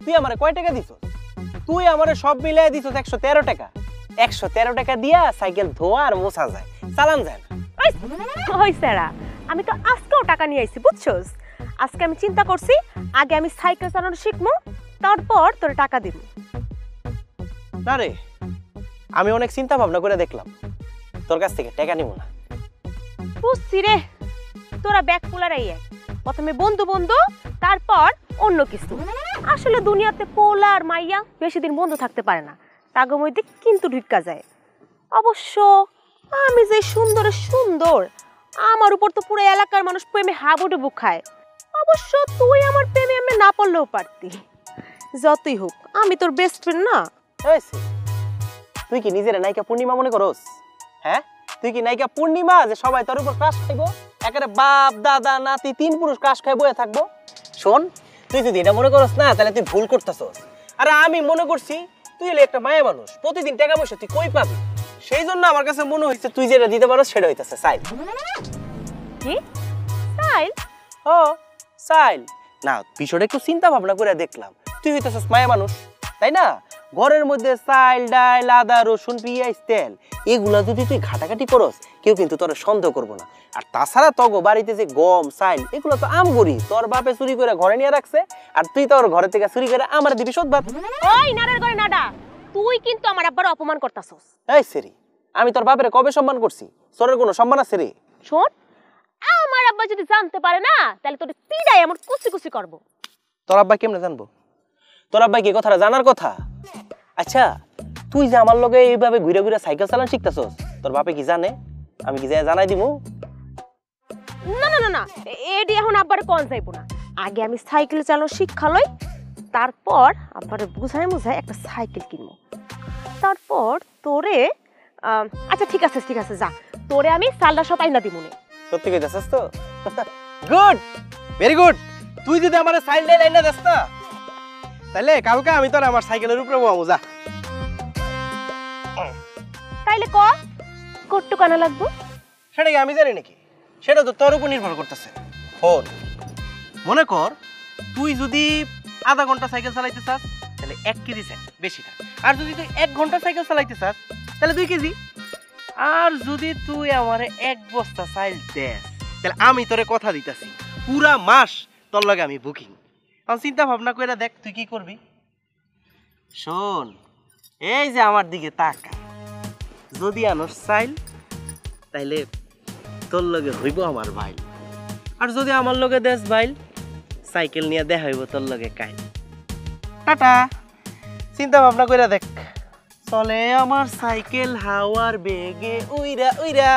তুই আমারে কয় টাকা দিছস? তুই আমারে সব মিলাই দিছস 113 টাকা। 113 টাকা দিয়া সাইকেল ধোয়া আর মোছা যায়, চালান যায় না। ওই স্যারা, আমি তো আজকেও টাকা নিয়ে আইছি বুঝছস। আজকে আমি চিন্তা করছি আগে আমি সাইকেল চালানো শিখবো, তারপর তোর টাকা দিব। না রে, আমি অনেক চিন্তা ভাবনা করে দেখলাম, তোর কাছ থেকে টাকা নিব না। বুঝছি রে, তোরা ব্যাগ পোলারাই এক, প্রথমে বন্ধু বন্ধু, তারপর অন্য কিছু। আসলে দুনিয়াতে পোলা আর মাইয়া বেশি দিন বন্ধু থাকতে পারে না, তাগো মধ্যে কিন্তু ঢুকা যায়। অবশ্য আমি যে সুন্দরে সুন্দর, আমার উপর তো পুরো এলাকার মানুষ প্রেমে হাবুডুবু খায়। অবশ্য তুই আমার প্রেমে আমি না পড়লেও পারতি। যতই হোক আমি তোর বেস্ট ফ্রেন্ড না। তুই কি নিজের নায়িকা পূর্ণিমা মনে করস? হ্যাঁ, তুই কি নায়িকা পূর্ণিমা যে সবাই তোর উপর ক্রাশ খাইবো? একেবারে বাপ দাদা নাতি 3 পুরুষ ক্রাশ খাই বয়ে থাকবো? শোন, তুই যদি এটা মনে করস না, তাহলে তুই ভুল করতেছস। আরে আমি মনে করছি তুই হলে একটা মায়া মানুষ, প্রতিদিন টাকা পয়সা তুই কই পাবি? সেই জন্য আমার কাছে মনে হইছে তুই যেটা দিতে পারো সেটা হইতাছে সাইল। কি সাইল? ও সাইল না, বিষয়টা একটু চিন্তা ভাবনা করে দেখলাম, তুই হইতাছস মায়া মানুষ, তাই না? ঘরের মধ্যে চাল ডাল আদা রসুন পেঁয়াজ তেল এগুলা যদি তুই ঘাটাঘাটি করস, কেউ কিন্তু তোর সন্দেহ করবো না। আর তাছাড়া তগো বাড়িতে যে গম চাল এগুলো তো আমগরি তোর বাপে চুরি করে ঘরে নিয়ে রাখছে, আর তুই তোর ঘরে থেকে চুরি করে আমার দিবি শোধ। ওই নাড়ার ঘরে নাডা, তুই কিন্তু আমার আব্বার অপমান করতাছস। এই সেরি, আমি তোর বাপের কবে সম্মান করছি? তোরের কোনো সম্মান আছে রে? শোন, আমার আব্বা যদি জানতে পারে না, তাহলে তোর পিড়াই আমার কুচি কুচি করব। তোর আব্বা কেমনে জানবো? তোর আব্বা কি কথাটা জানার কথা? আচ্ছা, তুই যে আমার লগে এইভাবে ঘুরে ঘুরে সাইকেল চালান শিখতেছস, তোর বাপে কি জানে? আমি কি যাই জানাই দিমু? না না না না, এডি এখন আব্বারে কোন যাইবো না। আগে আমি সাইকেল চালানো শিক্ষা লই, তারপর আব্বারে বুঝায় মুঝায় একটা সাইকেল কিনবো। তারপর তোরে আচ্ছা ঠিক আছে যা, তোরে আমি সালডা সব আইনা দিমুনে। সত্যি কইতাছস তো? Good, very good. তুই যদি আমারে সাইকেল আইনা দিস না, তাহলে কালকে আমি তোর আমার সাইকেলের উপরে বসবো। যা। তাইলে কট্টু কানা লাগবো? সেটা কি আমি জানি নাকি? সেটা তো তোর উপর নির্ভর করতেছে। ফোন মনে কর, তুই যদি আধা ঘন্টা সাইকেল চালাইতে চাস, তাহলে 1 কেজি চাই বেশি না। আর যদি তুই 1 ঘন্টা সাইকেল চালাইতে চাস, তাহলে 2 কেজি। আর যদি তুই আমারে 1 বস্তা চাইল দেস, তাহলে আমি তোরে কথা দিতেছি পুরা মাস তোর লগে আমি বুকিং। আমি চিন্তা ভাবনা করে দেখ তুই কি করবি। শোন, এই যে আমার দিকে তাকা, যদি আনস চাইল তাইলে তোর লগে হইব আমার ভাইল, আর যদি আমার লগে দেশ ভাইল, সাইকেল নিয়ে দেখা হইব তোর লগে কাইল। টাটা। চিন্তা ভাবনা করে দেখ। চলে আমার সাইকেল হাওয়ার বেগে উইরা উইরা।